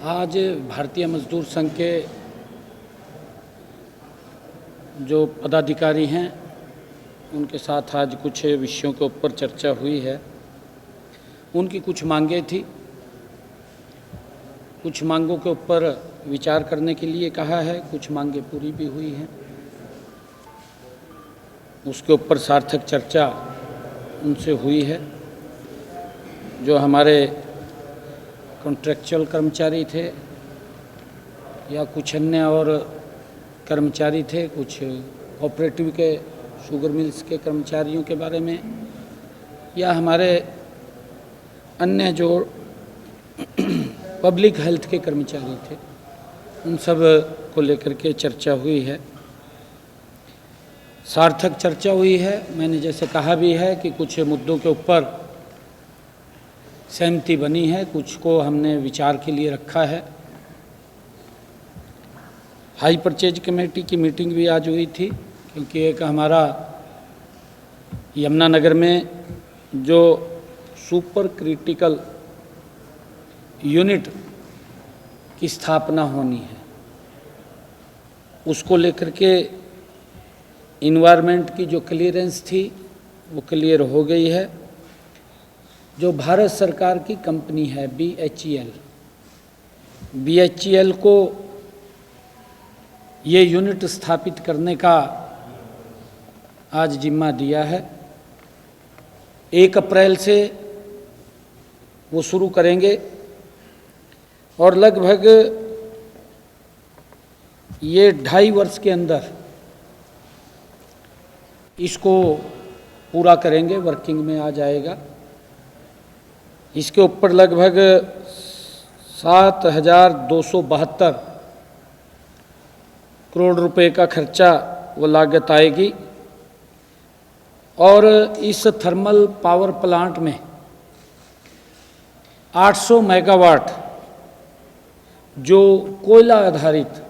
आज भारतीय मजदूर संघ के जो पदाधिकारी हैं उनके साथ आज कुछ विषयों के ऊपर चर्चा हुई है। उनकी कुछ मांगें थी, कुछ मांगों के ऊपर विचार करने के लिए कहा है, कुछ मांगें पूरी भी हुई हैं। उसके ऊपर सार्थक चर्चा उनसे हुई है। जो हमारे कॉन्ट्रैक्चुअल कर्मचारी थे या कुछ अन्य और कर्मचारी थे, कुछ कोऑपरेटिव के शुगर मिल्स के कर्मचारियों के बारे में, या हमारे अन्य जो पब्लिक हेल्थ के कर्मचारी थे, उन सब को लेकर के चर्चा हुई है। सार्थक चर्चा हुई है। मैंने जैसे कहा भी है कि कुछ मुद्दों के ऊपर सहमति बनी है, कुछ को हमने विचार के लिए रखा है। हाई परचेज कमेटी की मीटिंग भी आज हुई थी, क्योंकि एक हमारा यमुनानगर में जो सुपर क्रिटिकल यूनिट की स्थापना होनी है, उसको लेकर के इन्वायरमेंट की जो क्लियरेंस थी वो क्लियर हो गई है। जो भारत सरकार की कंपनी है BHEL को ये यूनिट स्थापित करने का आज जिम्मा दिया है। 1 अप्रैल से वो शुरू करेंगे और लगभग ये 2.5 वर्ष के अंदर इसको पूरा करेंगे, वर्किंग में आ जाएगा। इसके ऊपर लगभग 7,272 करोड़ रुपए का खर्चा वो लागत आएगी। और इस थर्मल पावर प्लांट में 800 मेगावाट जो कोयला आधारित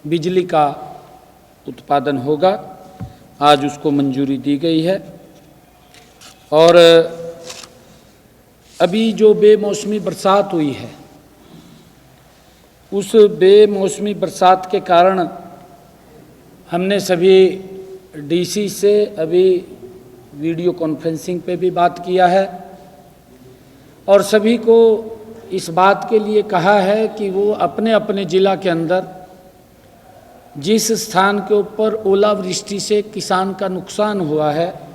बिजली का उत्पादन होगा, आज उसको मंजूरी दी गई है। और अभी जो बेमौसमी बरसात हुई है, उस बेमौसमी बरसात के कारण हमने सभी DC से अभी वीडियो कॉन्फ्रेंसिंग पे भी बात किया है और सभी को इस बात के लिए कहा है कि वो अपने अपने ज़िला के अंदर जिस स्थान के ऊपर ओलावृष्टि से किसान का नुकसान हुआ है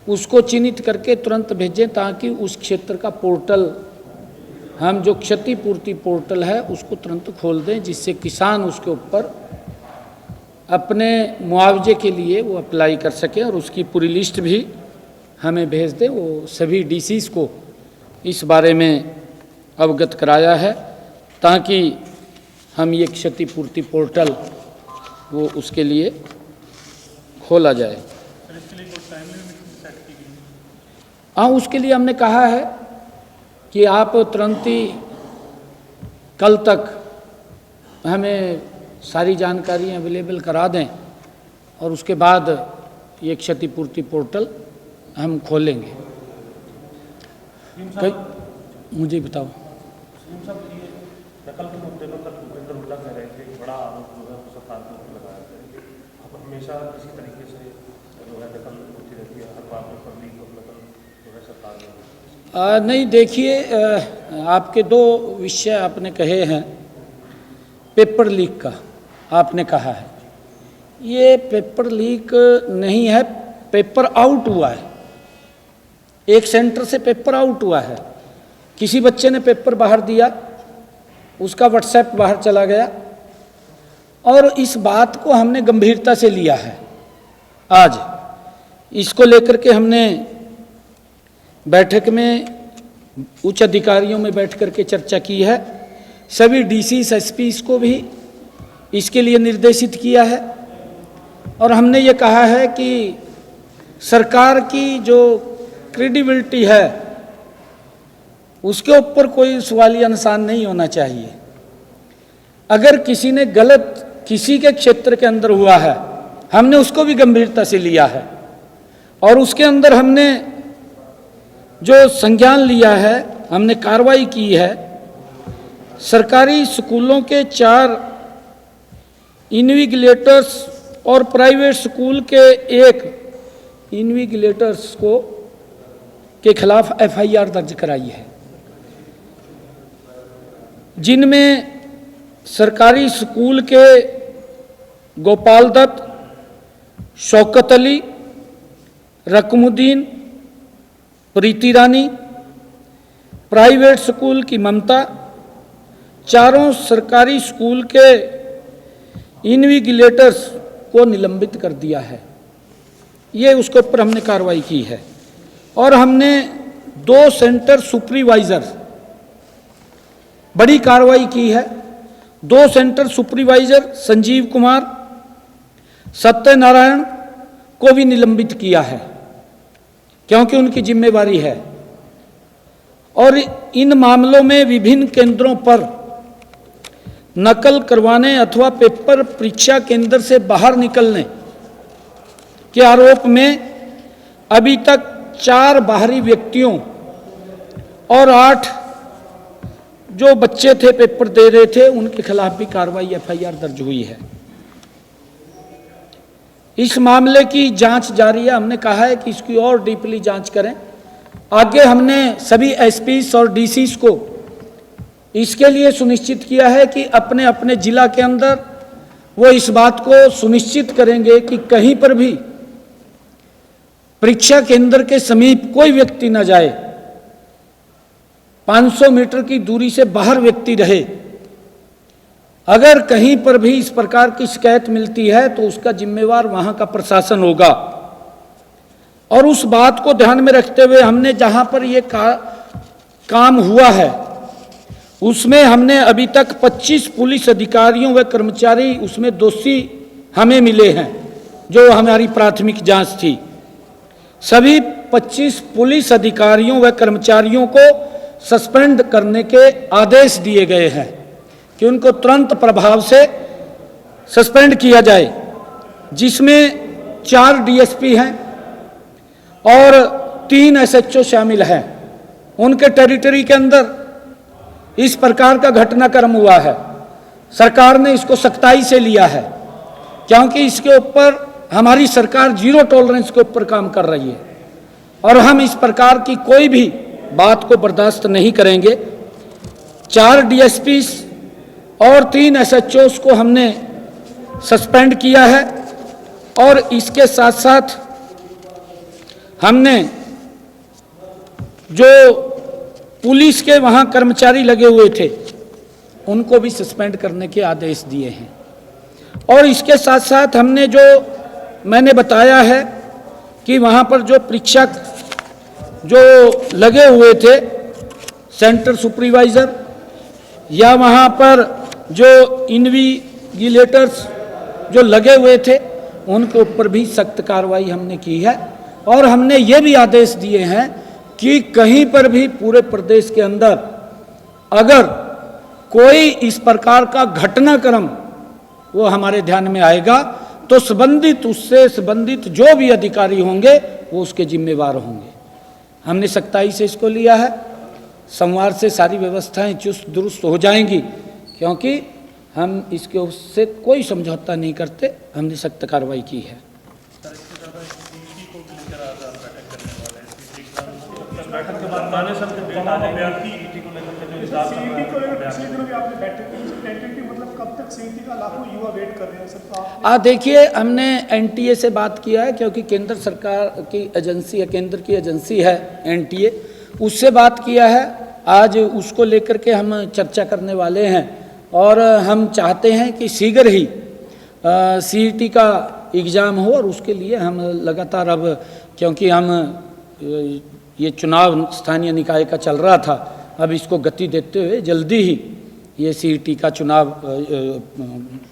उसको चिन्हित करके तुरंत भेजें, ताकि उस क्षेत्र का पोर्टल, हम जो क्षतिपूर्ति पोर्टल है उसको तुरंत खोल दें, जिससे किसान उसके ऊपर अपने मुआवजे के लिए वो अप्लाई कर सके और उसकी पूरी लिस्ट भी हमें भेज दें। वो सभी DCs को इस बारे में अवगत कराया है, ताकि हम ये क्षतिपूर्ति पोर्टल वो उसके लिए खोला जाए। हाँ, उसके लिए हमने कहा है कि आप तुरंत ही कल तक हमें सारी जानकारी अवेलेबल करा दें और उसके बाद ये क्षतिपूर्ति पोर्टल हम खोलेंगे। मुझे बताओ। नकल के मुद्दे पर कल भूपेंद्र हुड्डा कह रहे थे, बड़ा आरोप जो है सरकार के ऊपर लगाया है। अब हमेशा किसी तरीके से जो है नकल होती रहती है, हर बात में पब्लिक और नकल जो है सरकार में। नहीं, देखिए, आपके 2 विषय आपने कहे हैं। पेपर लीक का आपने कहा है, ये पेपर लीक नहीं है, पेपर आउट हुआ है। एक सेंटर से पेपर आउट हुआ है, किसी बच्चे ने पेपर बाहर दिया, उसका व्हाट्सएप बाहर चला गया और इस बात को हमने गंभीरता से लिया है। आज इसको लेकर के हमने बैठक में उच्च अधिकारियों में बैठ करके चर्चा की है। सभी DCs SPs को भी इसके लिए निर्देशित किया है और हमने ये कहा है कि सरकार की जो क्रेडिबिलिटी है उसके ऊपर कोई सवालिया निशान नहीं होना चाहिए। अगर किसी ने गलत किसी के क्षेत्र के अंदर हुआ है, हमने उसको भी गंभीरता से लिया है और उसके अंदर हमने जो संज्ञान लिया है, हमने कार्रवाई की है सरकारी स्कूलों के 4 इन्विजिलेटर्स और प्राइवेट स्कूल के 1 इन्विजिलेटर्स के खिलाफ एफआईआर दर्ज कराई है, जिनमें सरकारी स्कूल के गोपाल दत्त, शौकत अली, रकमुद्दीन, प्रीति रानी, प्राइवेट स्कूल की ममता, चारों सरकारी स्कूल के इन्विजिलेटर्स को निलंबित कर दिया है। ये उसके ऊपर हमने कार्रवाई की है। और हमने 2 सेंटर सुपरवाइजर, बड़ी कार्रवाई की है। 2 सेंटर सुपरवाइजर संजीव कुमार, सत्यनारायण को भी निलंबित किया है, क्योंकि उनकी जिम्मेवारी है। और इन मामलों में विभिन्न केंद्रों पर नकल करवाने अथवा पेपर परीक्षा केंद्र से बाहर निकलने के आरोप में अभी तक 4 बाहरी व्यक्तियों और 8 जो बच्चे थे पेपर दे रहे थे, उनके खिलाफ भी कार्रवाई एफआईआर दर्ज हुई है। इस मामले की जांच जारी है। हमने कहा है कि इसकी और डीपली जांच करें। आगे हमने सभी एसपीस और डीसीस को इसके लिए सुनिश्चित किया है कि अपने अपने जिला के अंदर वो इस बात को सुनिश्चित करेंगे कि कहीं पर भी परीक्षा केंद्र के समीप कोई व्यक्ति न जाए, 500 मीटर की दूरी से बाहर व्यक्ति रहे। अगर कहीं पर भी इस प्रकार की शिकायत मिलती है तो उसका जिम्मेवार वहां का प्रशासन होगा। और उस बात को ध्यान में रखते हुए हमने जहां पर ये काम हुआ है उसमें हमने अभी तक 25 पुलिस अधिकारियों व कर्मचारी उसमें दोषी हमें मिले हैं, जो हमारी प्राथमिक जांच थी। सभी 25 पुलिस अधिकारियों व कर्मचारियों को सस्पेंड करने के आदेश दिए गए हैं कि उनको तुरंत प्रभाव से सस्पेंड किया जाए, जिसमें 4 डीएसपी हैं और 3 एसएचओ शामिल हैं। उनके टेरिटरी के अंदर इस प्रकार का घटनाक्रम हुआ है। सरकार ने इसको सख्ताई से लिया है, क्योंकि इसके ऊपर हमारी सरकार 0 टॉलरेंस के ऊपर काम कर रही है और हम इस प्रकार की कोई भी बात को बर्दाश्त नहीं करेंगे। 4 डीएसपी और 3 एसएचओस को हमने सस्पेंड किया है और इसके साथ साथ हमने जो पुलिस के वहां कर्मचारी लगे हुए थे उनको भी सस्पेंड करने के आदेश दिए हैं। और इसके साथ साथ हमने जो मैंने बताया है कि वहां पर जो परीक्षक जो लगे हुए थे, सेंटर सुपरवाइजर या वहां पर जो इन्विजिलेटर्स जो लगे हुए थे, उनके ऊपर भी सख्त कार्रवाई हमने की है। और हमने ये भी आदेश दिए हैं कि कहीं पर भी पूरे प्रदेश के अंदर अगर कोई इस प्रकार का घटनाक्रम वो हमारे ध्यान में आएगा तो उससे संबंधित जो भी अधिकारी होंगे वो उसके जिम्मेवार होंगे। हमने सख्ताई से इसको लिया है। सोमवार से सारी व्यवस्थाएं चुस्त दुरुस्त हो जाएंगी, क्योंकि हम इसके उससे कोई समझौता नहीं करते। हमने सख्त कार्रवाई की है। बैठक के बाद माने सब के डेट आ जाएगी सीईटी को लेकर के जो हिसाब सीईटी को लेकर पिछले दिनों भी आपने बैठक की, टेंटेटिव मतलब कब तक सीईटी का लाखों युवा वेट कर रहे हैं सर? तो देखिए, हमने एनटीए से बात किया है, क्योंकि केंद्र सरकार की एजेंसी है, केंद्र की एजेंसी है एनटीए, उससे बात किया है। आज उसको लेकर के हम चर्चा करने वाले हैं और हम चाहते हैं कि शीघ्र ही सीईटी का एग्ज़ाम हो और उसके लिए हम लगातार अब, क्योंकि हम ये चुनाव स्थानीय निकाय का चल रहा था, अब इसको गति देते हुए जल्दी ही ये सीईटी का चुनाव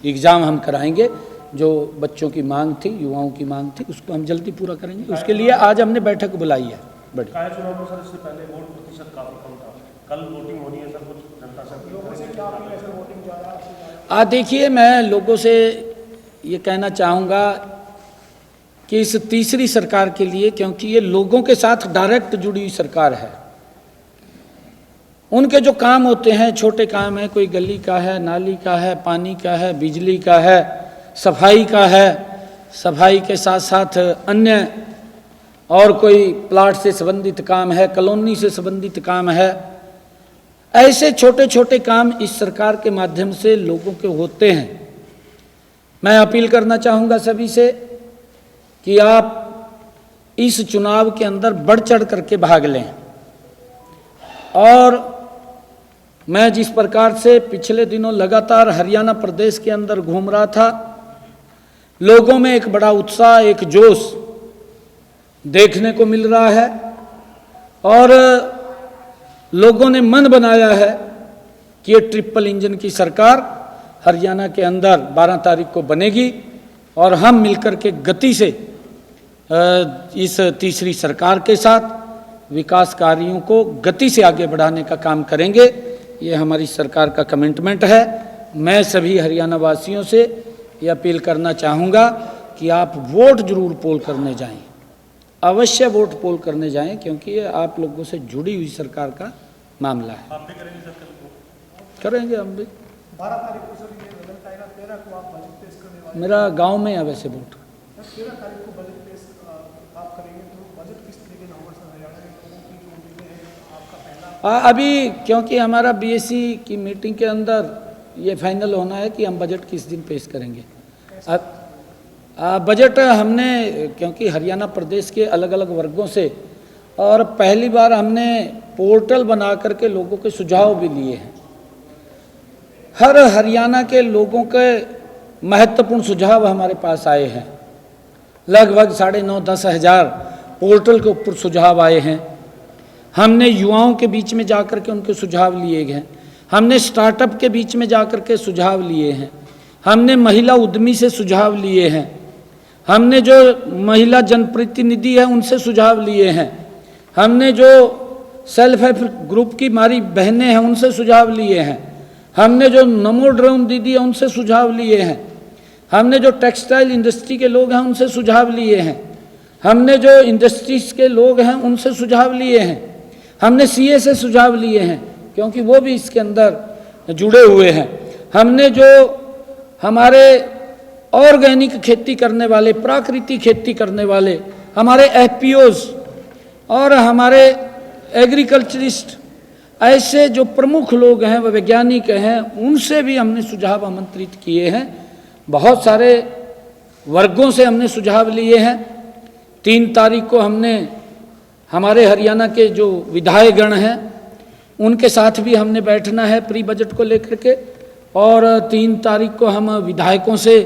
एग्ज़ाम हम कराएंगे। जो बच्चों की मांग थी, युवाओं की मांग थी, उसको हम जल्दी पूरा करेंगे। उसके लिए आज हमने बैठक बुलाई है। बड़ी चुनाव में सर इससे पहले वोट प्रतिशत काफ़ी कम था, कल वोटिंग होनी है सर, कुछ जनता से देखिए, मैं लोगों से ये कहना चाहूँगा कि इस तीसरी सरकार के लिए, क्योंकि ये लोगों के साथ डायरेक्ट जुड़ी हुई सरकार है, उनके जो काम होते हैं, छोटे काम है, कोई गली का है, नाली का है, पानी का है, बिजली का है, सफाई का है, सफाई के साथ साथ अन्य और कोई प्लाट से संबंधित काम है, कॉलोनी से संबंधित काम है, ऐसे छोटे छोटे काम इस सरकार के माध्यम से लोगों के होते हैं। मैं अपील करना चाहूँगा सभी से कि आप इस चुनाव के अंदर बढ़ चढ़ करके भाग लें। और मैं जिस प्रकार से पिछले दिनों लगातार हरियाणा प्रदेश के अंदर घूम रहा था, लोगों में एक बड़ा उत्साह, एक जोश देखने को मिल रहा है और लोगों ने मन बनाया है कि ये ट्रिपल इंजन की सरकार हरियाणा के अंदर 12 तारीख को बनेगी और हम मिलकर के गति से इस तीसरी सरकार के साथ विकास कार्यों को गति से आगे बढ़ाने का काम करेंगे। ये हमारी सरकार का कमिटमेंट है। मैं सभी हरियाणा वासियों से ये अपील करना चाहूँगा कि आप वोट जरूर पोल करने जाएं, अवश्य वोट पोल करने जाएं, क्योंकि ये आप लोगों से जुड़ी हुई सरकार का मामला है। आप भी करेंगे सर कल? करेंगे हम भी। 12 तारीख को सर ये रिजल्ट आएगा, 13 को आप बजट पेश करने वाले मेरा गांव में है वैसे वोट। 13 तारीख को बजट पेश आप करेंगे, तो बजट किस तरीके का होगा सर? हरियाणा के लोगों की जो उम्मीदें हैं, आपका पहला अभी क्योंकि हमारा बीएससी की मीटिंग के अंदर ये फाइनल होना है कि हम बजट किस दिन पेश करेंगे। अब बजट हमने, क्योंकि हरियाणा प्रदेश के अलग अलग वर्गों से और पहली बार हमने पोर्टल बना करके लोगों के सुझाव भी लिए हैं। हर हरियाणा के लोगों के महत्वपूर्ण सुझाव हमारे पास आए हैं। लगभग 9,5-10 हज़ार पोर्टल के ऊपर सुझाव आए हैं। हमने युवाओं के बीच में जाकर के उनके सुझाव लिए हैं, हमने स्टार्टअप के बीच में जाकर के सुझाव लिए हैं, हमने महिला उद्यमी से सुझाव लिए हैं, हमने जो महिला जनप्रतिनिधि है उनसे सुझाव लिए हैं, हमने जो सेल्फ हेल्प ग्रुप की हमारी बहनें हैं उनसे सुझाव लिए हैं, हमने जो नमो ड्रोन दीदी है उनसे सुझाव लिए हैं, हमने जो टेक्सटाइल इंडस्ट्री के लोग हैं उनसे सुझाव लिए हैं, हमने जो इंडस्ट्रीज के लोग हैं उनसे सुझाव लिए हैं, हमने सीए से सुझाव लिए हैं क्योंकि वो भी इसके अंदर जुड़े हुए हैं, हमने जो हमारे ऑर्गेनिक खेती करने वाले, प्राकृतिक खेती करने वाले हमारे एफपीओज और हमारे एग्रीकल्चरिस्ट, ऐसे जो प्रमुख लोग हैं, वह वैज्ञानिक हैं, उनसे भी हमने सुझाव आमंत्रित किए हैं। बहुत सारे वर्गों से हमने सुझाव लिए हैं। 3 तारीख को हमने हमारे हरियाणा के जो विधायकगण हैं उनके साथ भी हमने बैठना है प्री बजट को लेकर के, और 3 तारीख को हम विधायकों से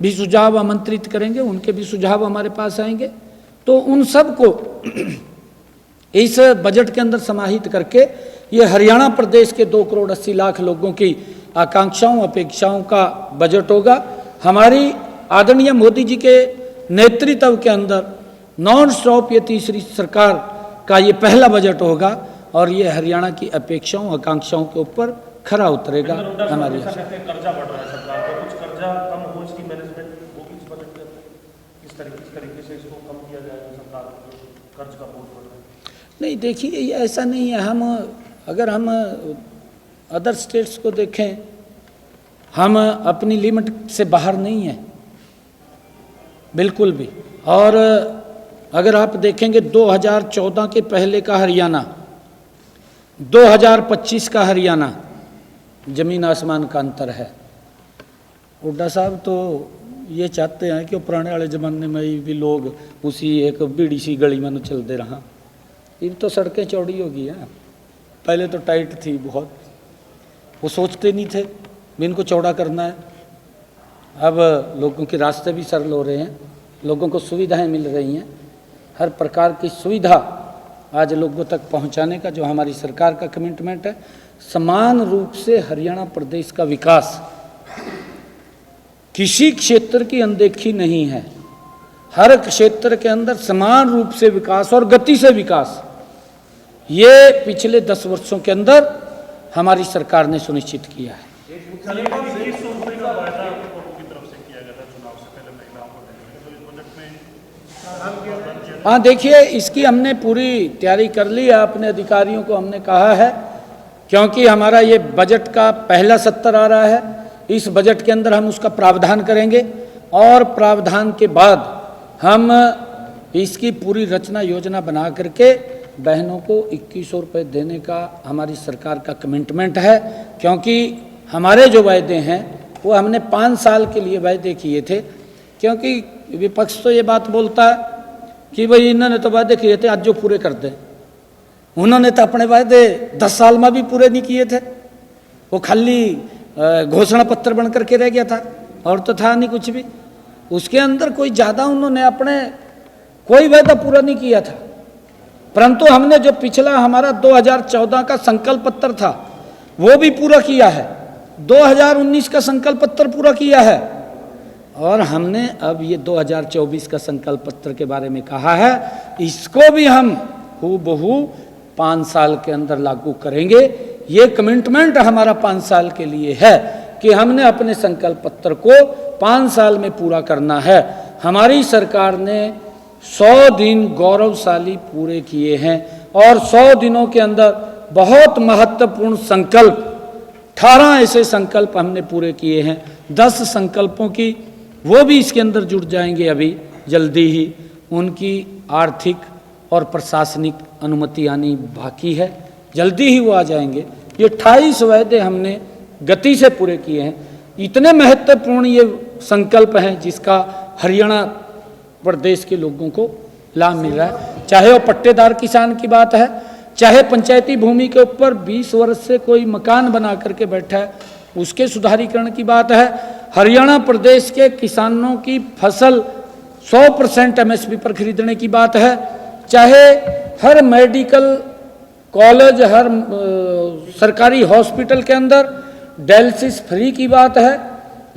भी सुझाव आमंत्रित करेंगे, उनके भी सुझाव हमारे पास आएंगे। तो उन सब को इस बजट के अंदर समाहित करके ये हरियाणा प्रदेश के 2 करोड़ 80 लाख लोगों की आकांक्षाओं अपेक्षाओं का बजट होगा। हमारी आदरणीय मोदी जी के नेतृत्व के अंदर नॉन स्टॉप ये तीसरी सरकार का ये पहला बजट होगा और ये हरियाणा की अपेक्षाओं आकांक्षाओं के ऊपर खरा उतरेगा। हमारी कर्जा बढ़ रहा है सरकार का, कुछ कर्जा कम हो, इसकी मैनेजमेंट होगी इस बजट के अंदर, किस तरीके से इसको कम किया जाएगा, सरकार कर्ज का बोझ बढ़ रहा है? नहीं, देखिए ये ऐसा नहीं है। अगर हम अदर स्टेट्स को देखें, हम अपनी लिमिट से बाहर नहीं हैं बिल्कुल भी। और अगर आप देखेंगे 2014 के पहले का हरियाणा, 2025 का हरियाणा, जमीन आसमान का अंतर है। हुड्डा साहब तो ये चाहते हैं कि पुराने वाले ज़माने में भी लोग उसी एक बीड़ी सी गली में चलते रहा। अब तो सड़कें चौड़ी हो गई हैं, पहले तो टाइट थी बहुत, वो सोचते नहीं थे भी इनको चौड़ा करना है। अब लोगों के रास्ते भी सरल हो रहे हैं, लोगों को सुविधाएं मिल रही हैं। हर प्रकार की सुविधा आज लोगों तक पहुंचाने का जो हमारी सरकार का कमिटमेंट है, समान रूप से हरियाणा प्रदेश का विकास, किसी क्षेत्र की अनदेखी नहीं है। हर क्षेत्र के अंदर समान रूप से विकास और गति से विकास, ये पिछले 10 वर्षों के अंदर हमारी सरकार ने सुनिश्चित किया है। हाँ, देखिए इसकी हमने पूरी तैयारी कर ली है। अपने अधिकारियों को हमने कहा है क्योंकि हमारा ये बजट का पहला सत्र आ रहा है। इस बजट के अंदर हम उसका प्रावधान करेंगे और प्रावधान के बाद हम इसकी पूरी रचना योजना बना करके बहनों को 2100 रुपये देने का हमारी सरकार का कमिटमेंट है। क्योंकि हमारे जो वायदे हैं वो हमने 5 साल के लिए वायदे किए थे। क्योंकि विपक्ष तो ये बात बोलता है कि भाई इन्होंने तो वायदे किए थे, आज जो पूरे कर दें। उन्होंने तो अपने वायदे 10 साल में भी पूरे नहीं किए थे, वो खाली घोषणा पत्र बन करके रह गया था और तो था नहीं कुछ भी। उसके अंदर कोई ज़्यादा उन्होंने अपने कोई वायदा पूरा नहीं किया था। परंतु हमने जो पिछला हमारा 2014 का संकल्प पत्र था वो भी पूरा किया है, 2019 का संकल्प पत्र पूरा किया है और हमने अब ये 2024 का संकल्प पत्र के बारे में कहा है, इसको भी हम हूबहू 5 साल के अंदर लागू करेंगे। ये कमिटमेंट हमारा 5 साल के लिए है कि हमने अपने संकल्प पत्र को 5 साल में पूरा करना है। हमारी सरकार ने 100 दिन गौरवशाली पूरे किए हैं और 100 दिनों के अंदर बहुत महत्वपूर्ण संकल्प 18 ऐसे संकल्प हमने पूरे किए हैं। 10 संकल्पों की वो भी इसके अंदर जुड़ जाएंगे अभी जल्दी ही। उनकी आर्थिक और प्रशासनिक अनुमति आनी बाकी है, जल्दी ही वो आ जाएंगे। ये 28 वायदे हमने गति से पूरे किए हैं। इतने महत्वपूर्ण ये संकल्प हैं जिसका हरियाणा प्रदेश के लोगों को लाभ मिल रहा है। चाहे वो पट्टेदार किसान की बात है, चाहे पंचायती भूमि के ऊपर 20 वर्ष से कोई मकान बना करके बैठा है उसके सुधारीकरण की बात है, हरियाणा प्रदेश के किसानों की फसल 100% MSP पर खरीदने की बात है, चाहे हर मेडिकल कॉलेज, हर सरकारी हॉस्पिटल के अंदर डायलिसिस फ्री की बात है।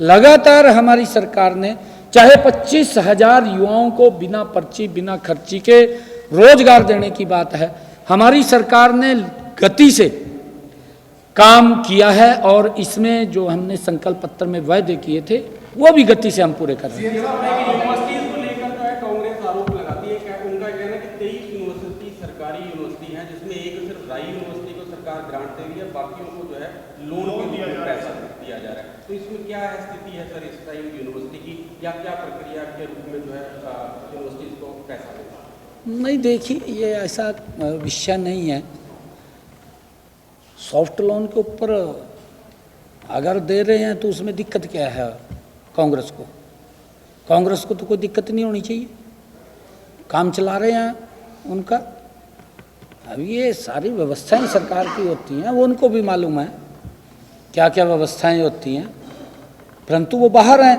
लगातार हमारी सरकार ने चाहे 25,000 युवाओं को बिना पर्ची बिना खर्ची के रोजगार देने की बात है, हमारी सरकार ने गति से काम किया है और इसमें जो हमने संकल्प पत्र में वायदे किए थे वो भी गति से हम पूरे कर रहे हैं। यूनिवर्सिटीज को लेकर जो है कांग्रेस आरोप लगाती है, उनका कहना है कि 23 यूनिवर्सिटी सरकारी यूनिवर्सिटी हैं जिसमें एक सिर्फ राई यूनिवर्सिटी को सरकार ग्रांट दे रही है, बाकियों को जो है लोन के लिए पैसा दिया जा रहा है। तो इसमें क्या है स्थिति है सर इस टाइम यूनिवर्सिटी की, या क्या प्रक्रिया के रूप में जो है यूनिवर्सिटीज को पैसा देगा? नहीं, देखिए ये ऐसा विषय नहीं है। सॉफ्ट लोन के ऊपर अगर दे रहे हैं तो उसमें दिक्कत क्या है कांग्रेस को? कांग्रेस को तो कोई दिक्कत नहीं होनी चाहिए, काम चला रहे हैं उनका। अब ये सारी व्यवस्थाएं सरकार की होती हैं, वो उनको भी मालूम है क्या क्या व्यवस्थाएं होती हैं, परंतु वो बाहर हैं,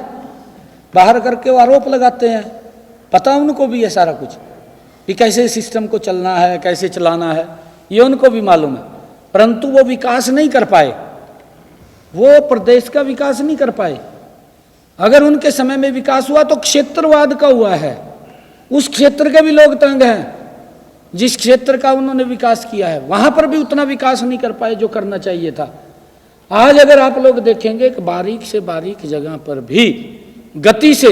बाहर करके वो आरोप लगाते हैं। पता उनको भी है सारा कुछ कि कैसे सिस्टम को चलना है, कैसे चलाना है, ये उनको भी मालूम है, परंतु वो विकास नहीं कर पाए, वो प्रदेश का विकास नहीं कर पाए। अगर उनके समय में विकास हुआ तो क्षेत्रवाद का हुआ है, उस क्षेत्र के भी लोग तंग हैं। जिस क्षेत्र का उन्होंने विकास किया है वहां पर भी उतना विकास नहीं कर पाए जो करना चाहिए था। आज अगर आप लोग देखेंगे कि बारीक से बारीक जगह पर भी गति से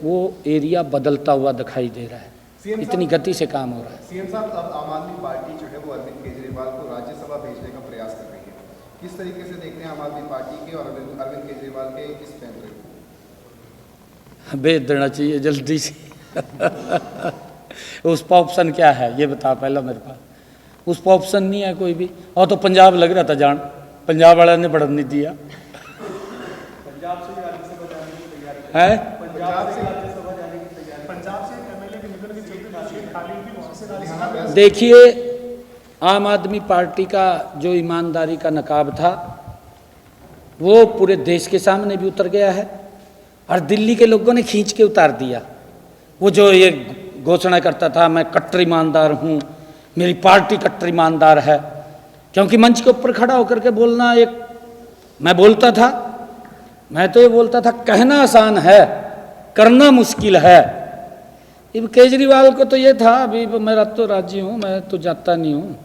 वो एरिया बदलता हुआ दिखाई दे रहा है, इतनी गति से काम हो रहा है। सीएम साहब, अब आम आदमी पार्टी जो है वो अरविंद केजरीवाल को राज्यसभा भेजने का प्रयास कर रही है, किस तरीके से देखते हैं आम आदमी पार्टी के और अरविंद केजरीवाल के इस फैसले को? भेज देना चाहिए जल्दी से। उसका ऑप्शन क्या है ये बता पहला मेरे पास। उसका ऑप्शन नहीं है कोई भी। और तो पंजाब लग रहा था जान, पंजाब वाला ने बढ़न नहीं दिया पंजाब से राज्यसभा जाने की तैयारी है। पंजाब से राज्यसभा जाने की तैयारी, पंजाब से MLA के निकल के चलते खाली भी वहाँ से राज्यसभा। देखिए, आम आदमी पार्टी का जो ईमानदारी का नकाब था वो पूरे देश के सामने भी उतर गया है और दिल्ली के लोगों ने खींच के उतार दिया। वो जो ये घोषणा करता था मैं कट्टर ईमानदार हूँ, मेरी पार्टी कट्टर ईमानदार है, क्योंकि मंच के ऊपर खड़ा होकर के बोलना एक, मैं बोलता था, मैं तो ये बोलता था कहना आसान है करना मुश्किल है। अब केजरीवाल को तो ये था अभी मेरा तो राजी हूँ, मैं तो जाता नहीं हूँ,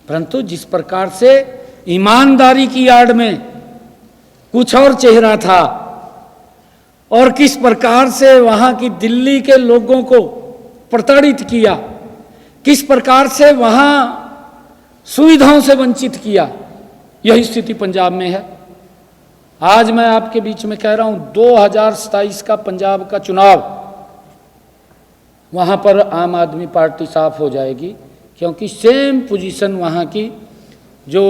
परंतु जिस प्रकार से ईमानदारी की आड़ में कुछ और चेहरा था और किस प्रकार से वहाँ की दिल्ली के लोगों को प्रताड़ित किया, किस प्रकार से वहाँ सुविधाओं से वंचित किया, यही स्थिति पंजाब में है। आज मैं आपके बीच में कह रहा हूं 2027 का पंजाब का चुनाव, वहां पर आम आदमी पार्टी साफ हो जाएगी, क्योंकि सेम पोजीशन वहां की, जो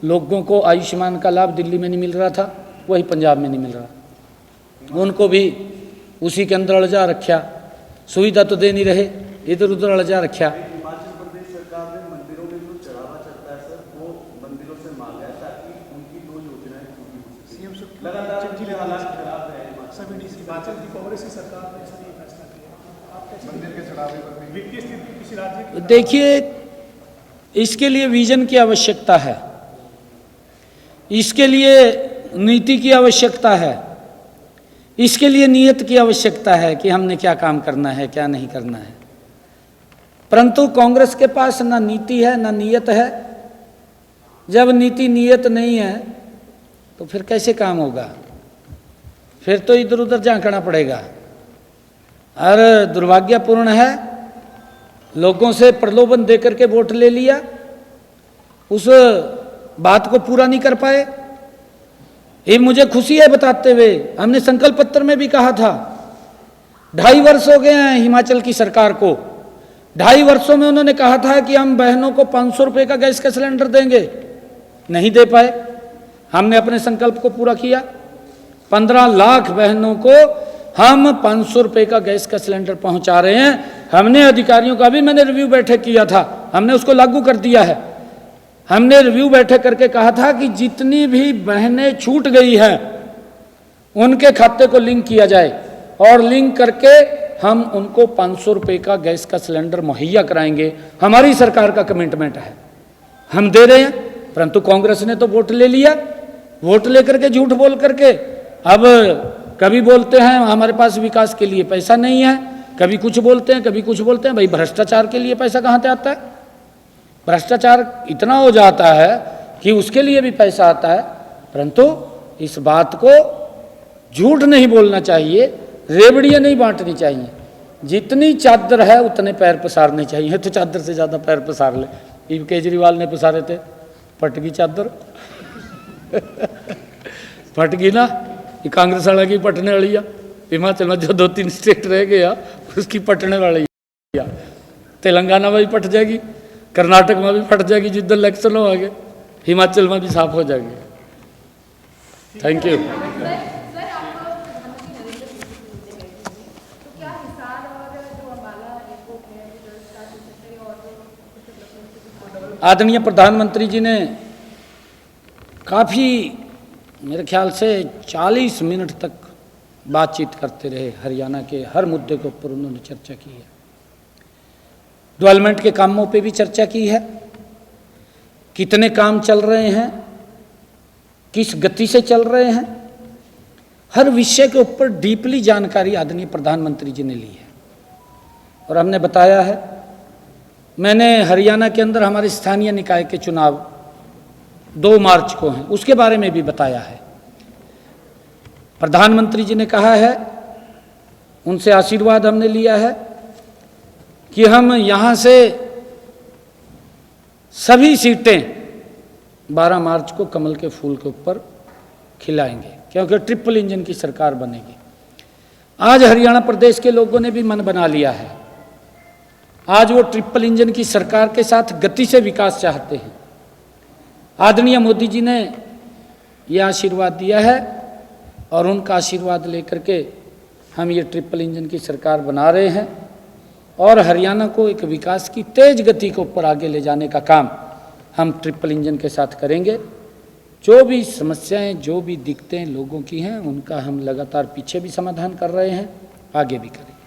लोगों को आयुष्मान का लाभ दिल्ली में नहीं मिल रहा था वही पंजाब में नहीं मिल रहा, उनको भी उसी के अंदर अड़जा रखा, सुविधा तो दे नहीं रहे, इधर उधर अड़जा रखा। हिमाचल प्रदेश सरकार ने मंदिरों में जो चढ़ावा चढ़ता है सर, वो मंदिरों से मांगा है ताकि उनकी 2 योजनाएं पूरी हो सके। सीएम सर लगातार जिले हालात खराब है सभी डीसी हिमाचल की कांग्रेस की सरकार ने सर ये फैसला किया। आप कैसे मंदिर के चढ़ावे पर भी वित्तीय स्थिति किसी राज्य की देखिए, इसके लिए विजन की आवश्यकता है, इसके लिए नीति की आवश्यकता है, इसके लिए नियत की आवश्यकता है कि हमने क्या काम करना है, क्या नहीं करना है। परंतु कांग्रेस के पास ना नीति है ना नियत है। जब नीति नियत नहीं है तो फिर कैसे काम होगा? फिर तो इधर उधर झांकना पड़ेगा। और दुर्भाग्यपूर्ण है, लोगों से प्रलोभन देकर के वोट ले लिया, उस बात को पूरा नहीं कर पाए। ये मुझे खुशी है बताते हुए, हमने संकल्प पत्र में भी कहा था, 2.5 वर्ष हो गए हैं हिमाचल की सरकार को। 2.5 वर्षों में उन्होंने कहा था कि हम बहनों को 500 रुपये का गैस का सिलेंडर देंगे, नहीं दे पाए। हमने अपने संकल्प को पूरा किया, 15 लाख बहनों को हम 500 रुपये का गैस का सिलेंडर पहुंचा रहे हैं। हमने अधिकारियों का भी, मैंने रिव्यू बैठक किया था, हमने उसको लागू कर दिया है। हमने रिव्यू बैठक करके कहा था कि जितनी भी बहनें छूट गई हैं उनके खाते को लिंक किया जाए, और लिंक करके हम उनको 500 रुपये का गैस का सिलेंडर मुहैया कराएंगे। हमारी सरकार का कमिटमेंट है, हम दे रहे हैं। परंतु कांग्रेस ने तो वोट ले लिया, वोट लेकर के झूठ बोल करके अब कभी बोलते हैं हमारे पास विकास के लिए पैसा नहीं है, कभी कुछ बोलते हैं, कभी कुछ बोलते हैं। भाई भ्रष्टाचार के लिए पैसा कहाँ से आता है? भ्रष्टाचार इतना हो जाता है कि उसके लिए भी पैसा आता है। परंतु इस बात को झूठ नहीं बोलना चाहिए, रेवड़ियाँ नहीं बांटनी चाहिए। जितनी चादर है उतने पैर पसारने चाहिए, तो चादर से ज़्यादा पैर पसार ले। ये केजरीवाल ने पसारे थे, फट गई चादर फट गई ना, ये कांग्रेस वाला की पटने वाली है। हिमाचल में जो 2-3 स्टेट रह गया उसकी पटने वाली है। तेलंगाना में भी पट जाएगी, कर्नाटक में भी फट जाएगी, जिधर इलेक्शन हो आगे, हिमाचल में भी साफ हो जाएगी। Thank you. आदरणीय प्रधानमंत्री जी ने काफ़ी, मेरे ख्याल से 40 मिनट तक बातचीत करते रहे। हरियाणा के हर मुद्दे के ऊपर उन्होंने चर्चा की है। डेवलपमेंट के कामों पे भी चर्चा की है, कितने काम चल रहे हैं, किस गति से चल रहे हैं, हर विषय के ऊपर डीपली जानकारी आदरणीय प्रधानमंत्री जी ने ली है। और हमने बताया है, मैंने हरियाणा के अंदर हमारे स्थानीय निकाय के चुनाव 2 मार्च को हैं, उसके बारे में भी बताया है। प्रधानमंत्री जी ने कहा है, उनसे आशीर्वाद हमने लिया है कि हम यहाँ से सभी सीटें 12 मार्च को कमल के फूल के ऊपर खिलाएंगे, क्योंकि ट्रिपल इंजन की सरकार बनेगी। आज हरियाणा प्रदेश के लोगों ने भी मन बना लिया है, आज वो ट्रिपल इंजन की सरकार के साथ गति से विकास चाहते हैं। आदरणीय मोदी जी ने ये आशीर्वाद दिया है और उनका आशीर्वाद लेकर के हम ये ट्रिपल इंजन की सरकार बना रहे हैं और हरियाणा को एक विकास की तेज गति के ऊपर आगे ले जाने का काम हम ट्रिपल इंजन के साथ करेंगे। जो भी समस्याएं, जो भी दिक्कतें लोगों की हैं, उनका हम लगातार पीछे भी समाधान कर रहे हैं, आगे भी करेंगे।